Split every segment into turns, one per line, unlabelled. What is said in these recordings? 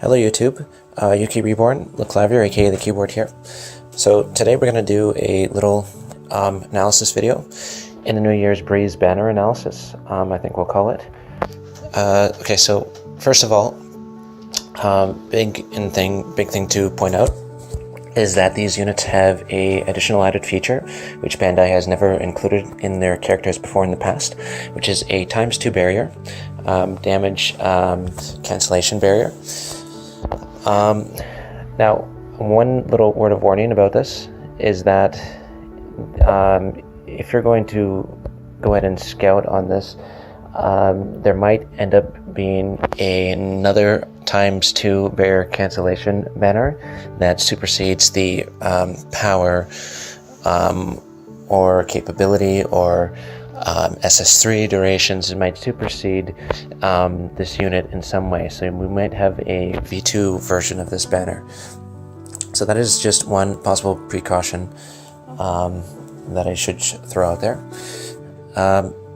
Hello YouTube, Yuki Reborn, LeClavier, aka the keyboard here. So today we're going to do a little analysis video in the New Year's Breeze banner analysis, I think we'll call it. Okay, so first of all, big thing to point out is that these units have a additional added feature which Bandai has never included in their characters before in the past, which is a ×2 barrier, damage cancellation barrier. Now, one little word of warning about this is that if you're going to go ahead and scout on this, there might end up being another ×2 barrier cancellation banner that supersedes the power or capability or SS3 durations. It might supersede this unit in some way, so we might have a V2 version of this banner. So that is just one possible precaution that I should throw out there.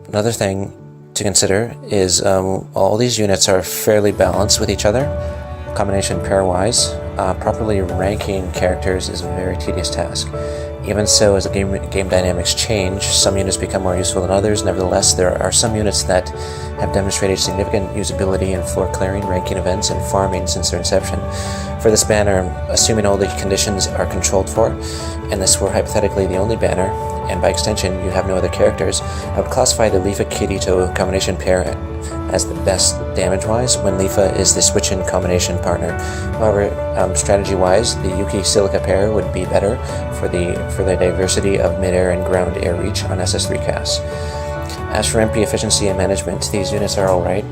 Another thing to consider is all these units are fairly balanced with each other, combination pairwise. Properly ranking characters is a very tedious task. Even so, as the game dynamics change, some units become more useful than others. Nevertheless, there are some units that have demonstrated significant usability in floor clearing, ranking events, and farming since their inception. For this banner, assuming all the conditions are controlled for, and this were hypothetically the only banner, and by extension you have no other characters, I would classify the Leafa-Kirito combination pair as the best damage-wise, when Leafa is the switch-in combination partner. However, strategy-wise, the Yuki Silica pair would be better for the diversity of mid-air and ground-air reach on SS3 casts. As for MP efficiency and management, these units are alright.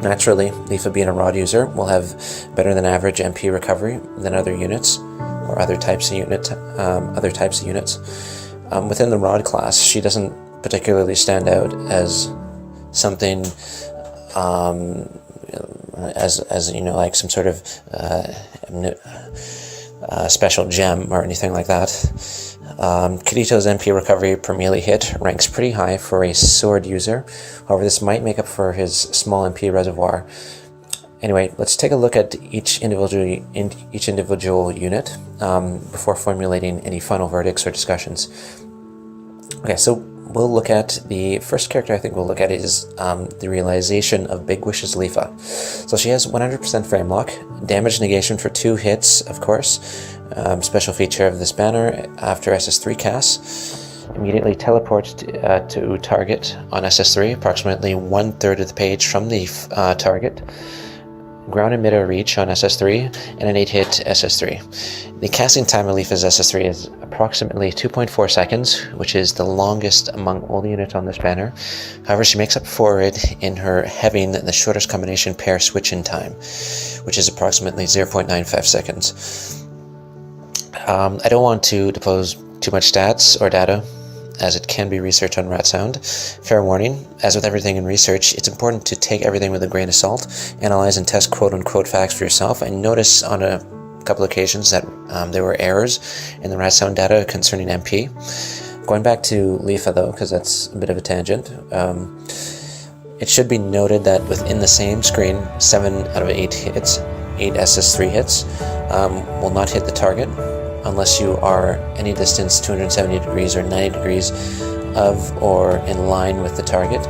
Naturally, Leafa being a rod user will have better than average MP recovery than other units, or other types of units. Within the rod class, she doesn't particularly stand out as something as you know, like some sort of special gem or anything like that. Kirito's MP recovery per melee hit ranks pretty high for a sword user. However, this might make up for his small MP reservoir. Anyway, let's take a look at each individual unit before formulating any final verdicts or discussions. Okay, so we'll look at the first character I think we'll look at is the realization of Big Wish's Leafa. So she has 100% frame lock, damage negation for 2 hits, of course. Special feature of this banner, after SS3 casts, immediately teleports to target on SS3, approximately 1/3 of the page from the target. Ground and mid-air reach on SS3, and an 8-hit SS3. The casting time of Leafa's SS3 is approximately 2.4 seconds, which is the longest among all the units on this banner. However, she makes up for it in her having the shortest combination pair switch-in time, which is approximately 0.95 seconds. I don't want to depose too much stats or data, as it can be research on rat sound. Fair warning, as with everything in research, it's important to take everything with a grain of salt, analyze and test quote-unquote facts for yourself, and notice on a couple occasions that there were errors in the rat sound data concerning MP. Going back to Leafa though, because that's a bit of a tangent, it should be noted that within the same screen, 7 out of 8 hits, 8 SS3 hits, will not hit the target, unless you are any distance 270 degrees or 90 degrees of or in line with the target.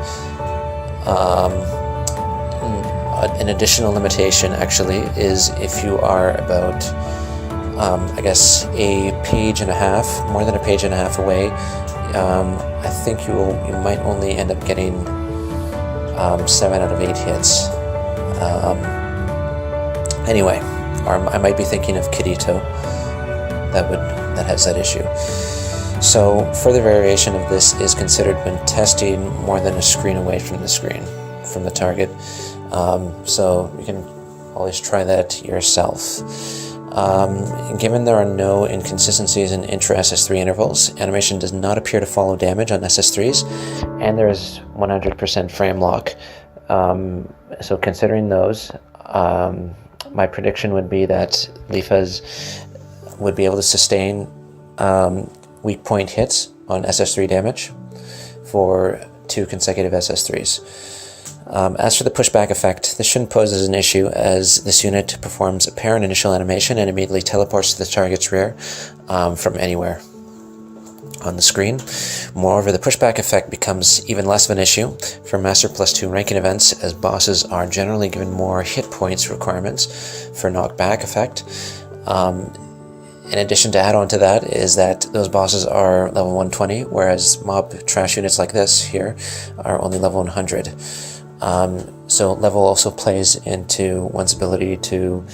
An additional limitation actually is if you are about, I guess, a page and a half, more than a page and a half away, I think you might only end up getting 7 out of 8 hits. Anyway, or I might be thinking of Kirito. That has that issue. So further variation of this is considered when testing more than a screen away from the target. So you can always try that yourself. Given there are no inconsistencies in intra-SS3 intervals, animation does not appear to follow damage on SS3s, and there is 100% frame lock. So considering those, my prediction would be that Leafa's would be able to sustain weak point hits on SS3 damage for 2 consecutive SS3s. As for the pushback effect, this shouldn't pose as an issue, as this unit performs a parent initial animation and immediately teleports to the target's rear from anywhere on the screen. Moreover, the pushback effect becomes even less of an issue for Master Plus 2 ranking events, as bosses are generally given more hit points requirements for knockback effect. In addition, to add on to that is that those bosses are level 120, whereas mob trash units like this here are only level 100. So level also plays into one's ability to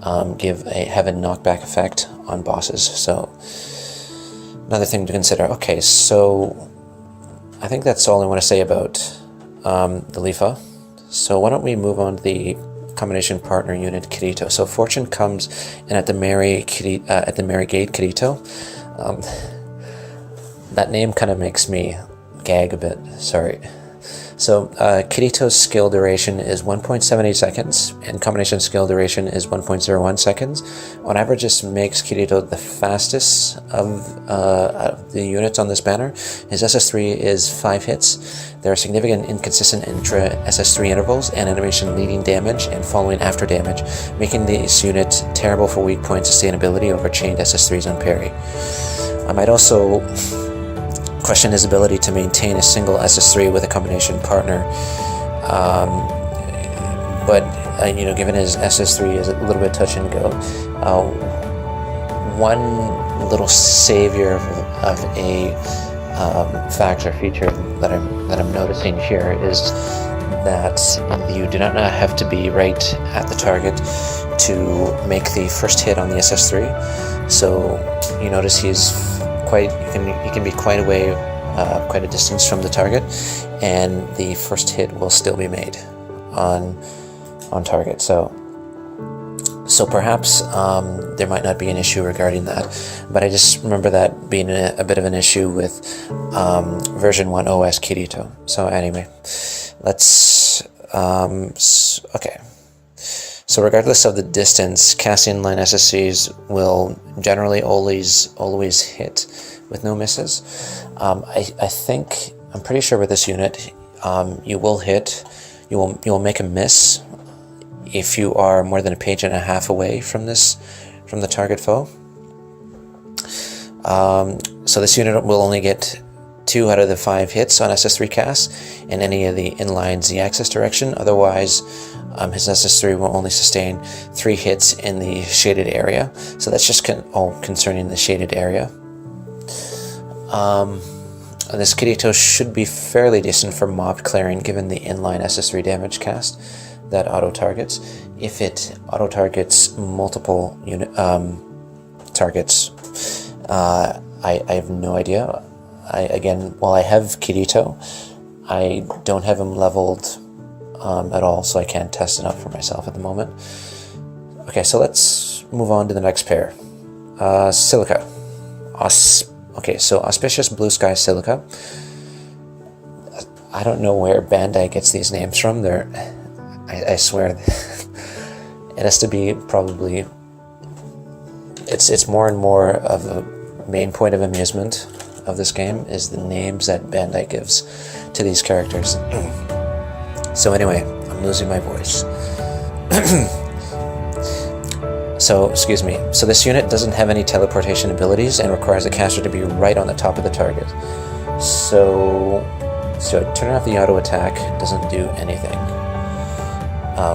have a knockback effect on bosses. So another thing to consider. Okay, so I think that's all I want to say about the Lifa. So why don't we move on to the combination partner unit Kirito. So Fortune comes in at the Merry Gate Kirito. That name kind of makes me gag a bit, sorry. So Kirito's skill duration is 1.78 seconds, and combination skill duration is 1.01 seconds. On average, this makes Kirito the fastest of the units on this banner. His SS3 is 5 hits. There are significant inconsistent intra-SS3 intervals and animation leading damage and following after damage, making this unit terrible for weak point sustainability over chained SS3s on parry. I might also question his ability to maintain a single SS3 with a combination partner, but given his SS3 is a little bit touch and go, one little savior of a factor feature that I'm noticing here is that you do not have to be right at the target to make the first hit on the SS3. So you notice he's he can be quite a distance from the target, and the first hit will still be made on target. So perhaps there might not be an issue regarding that, but I just remember that being a bit of an issue with version 1 OS Kirito. So anyway, let's okay. So regardless of the distance, casting line SSCs will generally always hit with no misses. I'm pretty sure with this unit, you will make a miss if you are more than a page and a half away from the target foe. So this unit will only get 2 out of the 5 hits on SS3 casts in any of the inline Z-axis direction. Otherwise, his SS3 will only sustain 3 hits in the shaded area. So that's just all concerning the shaded area. This Kirito should be fairly decent for mob clearing given the inline SS3 damage cast that auto-targets. If it auto-targets multiple targets, I have no idea. While I have Kirito, I don't have him leveled at all, so I can't test it out for myself at the moment. Okay, so let's move on to the next pair. Silica. So Auspicious Blue Sky Silica. I don't know where Bandai gets these names from. I swear, it has to be probably. It's more and more of a main point of amusement of this game is the names that Bandai gives to these characters. So anyway, I'm losing my voice. So this unit doesn't have any teleportation abilities and requires the caster to be right on the top of the target. So turning off the auto attack doesn't do anything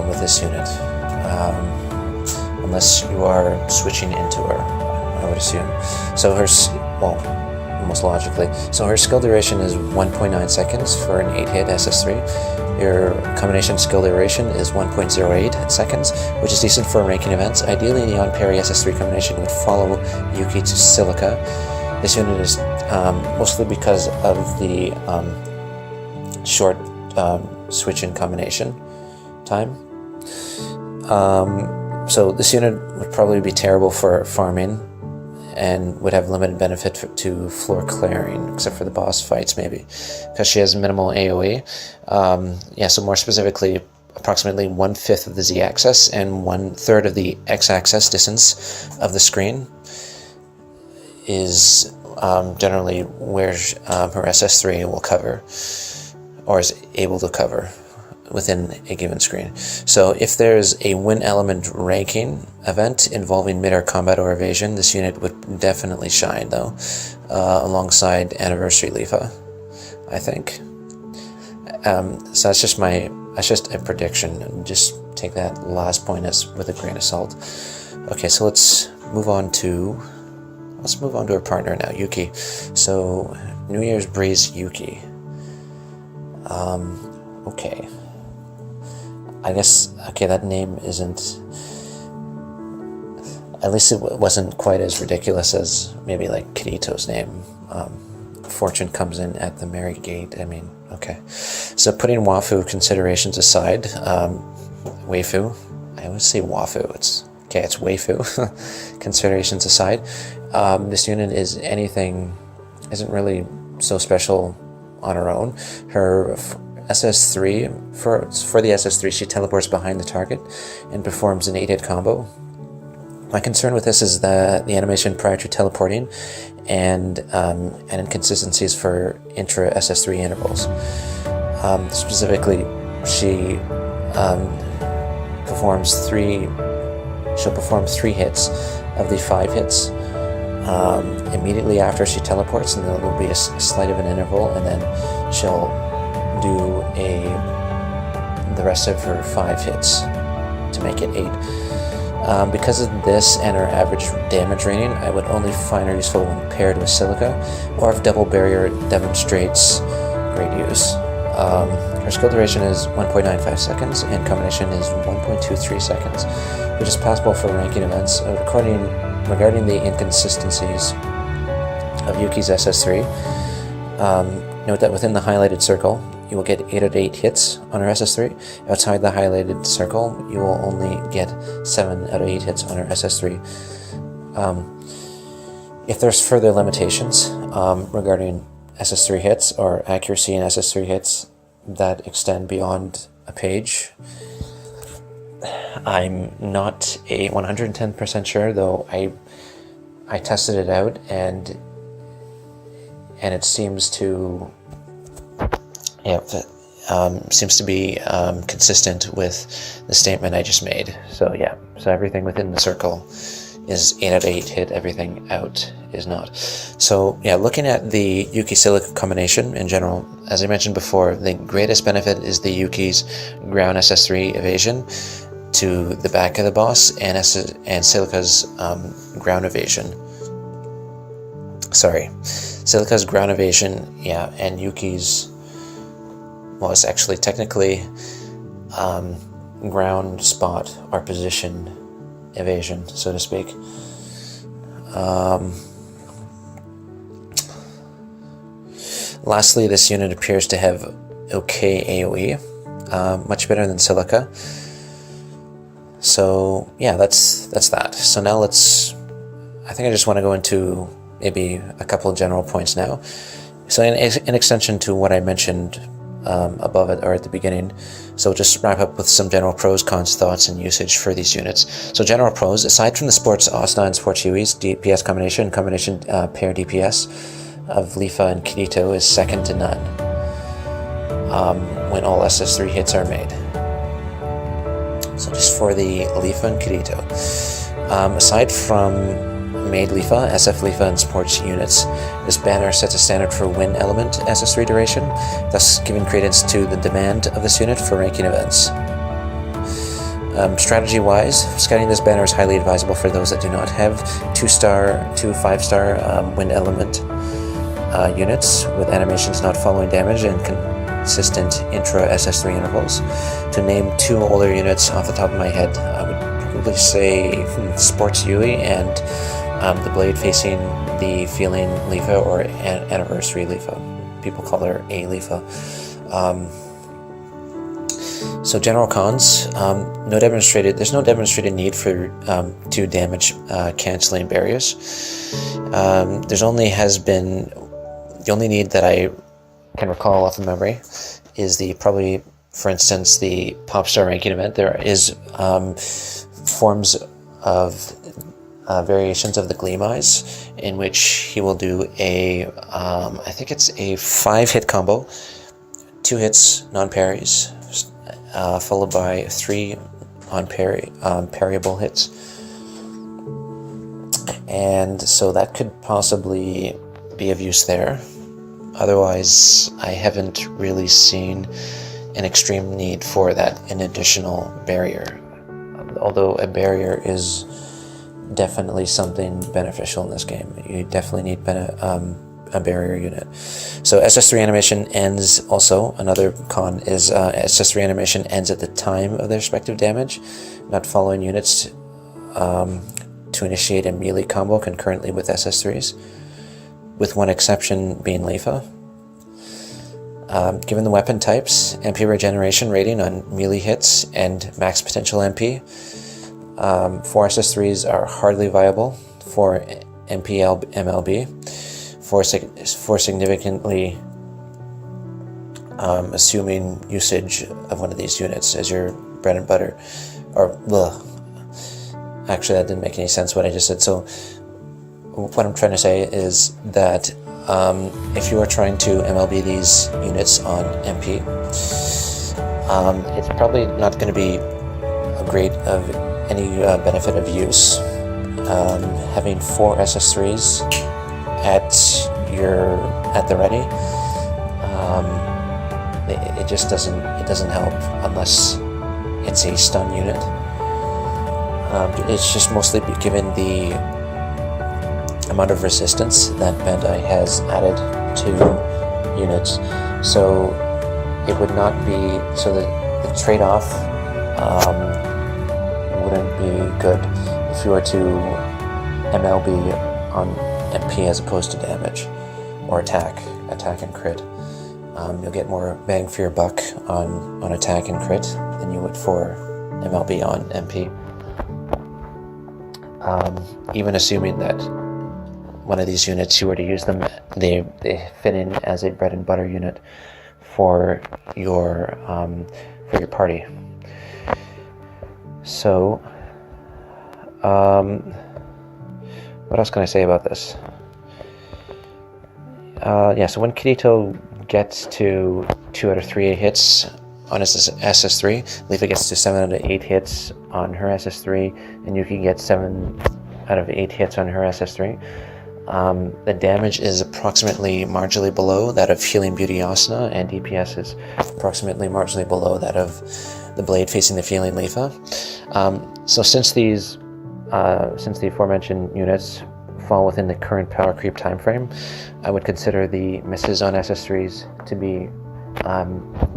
with this unit, unless you are switching into her, I would assume. So most logically. So her skill duration is 1.9 seconds for an 8-hit SS3. Your combination skill duration is 1.08 seconds, which is decent for ranking events. Ideally, the on-parry SS3 combination would follow Yuki to Silica. This unit is mostly because of the short switch-in combination time. So this unit would probably be terrible for farming and would have limited benefit to floor clearing, except for the boss fights maybe, because she has minimal AoE. So more specifically, approximately 1/5 of the Z-axis and 1/3 of the X-axis distance of the screen is generally where her SS3 will cover, or is able to cover, within a given screen. So if there's a win element ranking event involving mid-air combat or evasion, this unit would definitely shine though, alongside Anniversary Lifa, I think. So that's just a prediction. Just take that last point as with a grain of salt. Okay, so let's move on to our partner now, Yuki. So New Year's Breeze Yuki. Okay. I guess, that name isn't... At least it wasn't quite as ridiculous as maybe like Kirito's name. Fortune comes in at the merry gate. I mean, okay. So putting Wafu considerations aside, Waifu, I always say Wafu, it's Waifu. Considerations aside, this unit isn't really so special on her own. Her SS3, for the SS3, she teleports behind the target and performs an 8-hit combo. My concern with this is the animation prior to teleporting and inconsistencies for intra SS3 intervals. Specifically, she she'll perform 3 hits of the 5 hits immediately after she teleports, and there will be a slight of an interval, and then she'll do the rest of her 5 hits to make it 8. Because of this and her average damage rating, I would only find her useful when paired with Silica, or if Double Barrier demonstrates great use. Her skill duration is 1.95 seconds, and combination is 1.23 seconds, which is passable for ranking events. Regarding the inconsistencies of Yuki's SS3, note that within the highlighted circle, you will get 8 out of 8 hits on her SS3. Outside the highlighted circle, you will only get 7 out of 8 hits on her SS3. If there's further limitations regarding SS3 hits or accuracy in SS3 hits that extend beyond a page, I'm not a 110% sure, though I tested it out and it seems to seems to be consistent with the statement I just made. So everything within the circle is 8 out of 8 hit, everything out is not. So looking at the Yuki Silica combination in general, as I mentioned before, the greatest benefit is the Yuki's ground SS3 evasion to the back of the boss and Silica's ground evasion. Silica's ground evasion, and Yuki's, well, it's actually technically ground spot or position evasion, so to speak. Lastly, this unit appears to have okay AoE, much better than Silica. So that's that. So now I think I just want to go into maybe a couple of general points now. So in extension to what I mentioned above it or at the beginning, so just wrap up with some general pros, cons, thoughts, and usage for these units. So general pros, aside from the Sports Asta and Sports Yui's DPS combination pair DPS of Lifa and Kirito is second to none when all SS3 hits are made. So just for the Lifa and Kirito. Aside from Made Lifa, SF Lifa, and Sports units, this banner sets a standard for win element SS3 duration, thus giving credence to the demand of this unit for ranking events. Strategy-wise, scouting this banner is highly advisable for those that do not have 2-star, 2 5-star win element units with animations not following damage and consistent intra SS3 intervals. To name 2 older units off the top of my head, I would probably say Sports Yui and the blade facing the feeling Lifa, or Anniversary Lifa. People call her A Lifa. So general cons, there's no demonstrated need for 2 damage cancelling barriers. The only need that I can recall off of memory is for instance, the Popstar ranking event. There is forms of variations of the Gleam Eyes, in which he will do I think it's a 5-hit combo, 2 hits non-parries, followed by 3 on parryable hits. And so that could possibly be of use there. Otherwise, I haven't really seen an extreme need for that, an additional barrier. Although a barrier is definitely something beneficial in this game. You definitely need a barrier unit. So SS3 animation ends also. Another con is SS3 animation ends at the time of their respective damage, not following units to initiate a melee combo concurrently with SS3s, with one exception being Leafa. Given the weapon types, MP regeneration rating on melee hits, and max potential MP, 4 SS3s are hardly viable for MLB for significantly assuming usage of one of these units as your bread and butter. Actually, that didn't make any sense what I just said. So what I'm trying to say is that if you are trying to MLB these units on MP, it's probably not going to be a great of any benefit of use. Having 4 SS3s at the ready, it just doesn't help unless it's a stun unit. It's just mostly given the amount of resistance that Bandai has added to units, so it would not be, so the trade-off wouldn't be good if you were to MLB on MP as opposed to damage or attack and crit. You'll get more bang for your buck on attack and crit than you would for MLB on MP. Even assuming that one of these units, you were to use them, they fit in as a bread and butter unit for your party. So, what else can I say about this? So when Kirito gets to 2 out of 3 hits on his SS3, Leafa gets to 7 out of 8 hits on her SS3, and Yuki gets 7 out of 8 hits on her SS3. The damage is approximately marginally below that of Healing Beauty Asuna, and DPS is approximately marginally below that of the blade facing the Feeling Leafa. So since the aforementioned units fall within the current power creep time frame, I would consider the misses on SS3s to be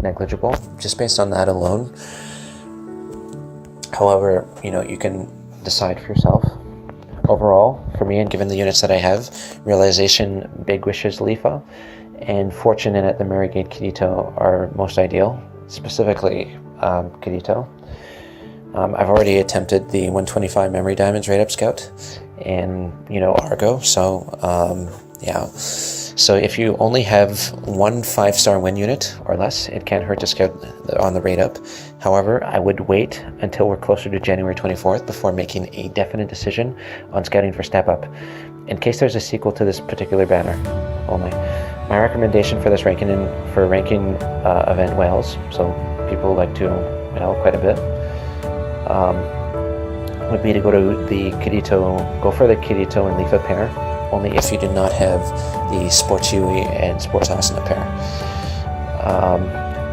negligible, just based on that alone. However, you can decide for yourself. Overall, for me, and given the units that I have, Realization, Big Wishes, Leafa, and Fortune in at the Marigate Kirito are most ideal, specifically Kirito. I've already attempted the 125 memory diamonds rate up scout and Argo, so so if you only have 1 5-star win unit or less, it can't hurt to scout on the rate up. However, I would wait until we're closer to January 24th before making a definite decision on scouting for step up, in case there's a sequel to this particular banner only. My recommendation for this ranking event whales, so people like to whale quite a bit, would be to go for the Kirito and Leafa pair, only if you do not have the Sports Yui and Sports Asuna pair.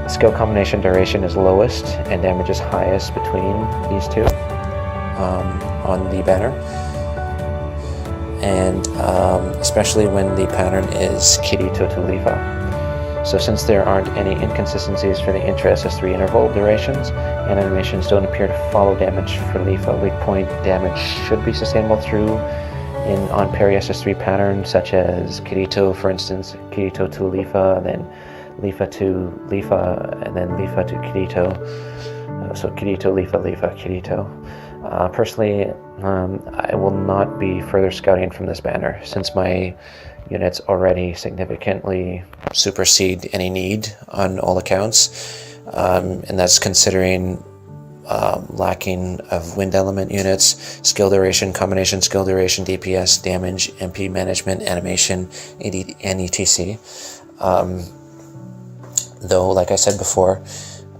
Skill combination duration is lowest and damage is highest between these two on the banner, and especially when the pattern is Kirito to Leafa. So since there aren't any inconsistencies for the intra-SS3 interval durations, and animations don't appear to follow damage for Leafa, weak point damage should be sustainable through on parry SS3 patterns, such as Kirito, for instance, Kirito to Leafa, then Leafa to Leafa, and then Leafa to Kirito. So Kirito, Leafa, Leafa, Kirito. Personally, I will not be further scouting from this banner, since my units already significantly supersede any need on all accounts, and that's considering lacking of wind element units, skill duration, combination skill duration, DPS, damage, MP management, animation, and ETC. Though, like I said before,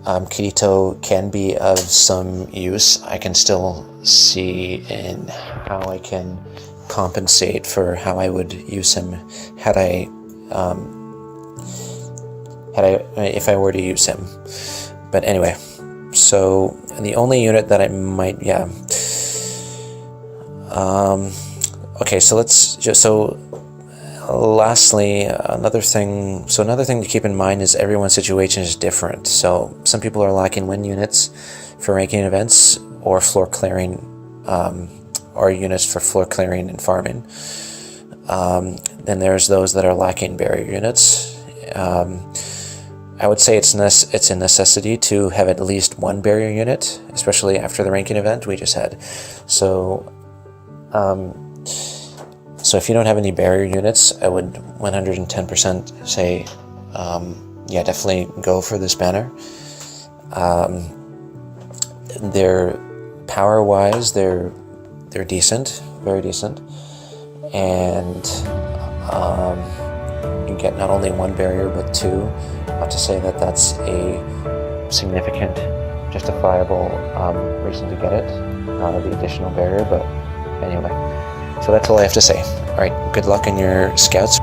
Kirito can be of some use. I can still see in how I can compensate for how I would use him if I were to use him. But anyway, so the only unit that I might, okay, so let's just, so lastly, another thing to keep in mind is everyone's situation is different. So some people are lacking win units for ranking events or floor clearing, or units for floor clearing and farming. Then there's those that are lacking barrier units. I would say it's a necessity to have at least one barrier unit, especially after the ranking event we just had. So if you don't have any barrier units, I would 110% say, definitely go for this banner. They're power-wise, they're decent, very decent, and you get not only one barrier but two. Not to say that that's a significant, justifiable reason to get it, the additional barrier, but anyway. So that's all I have to say. All right, good luck in your scouts.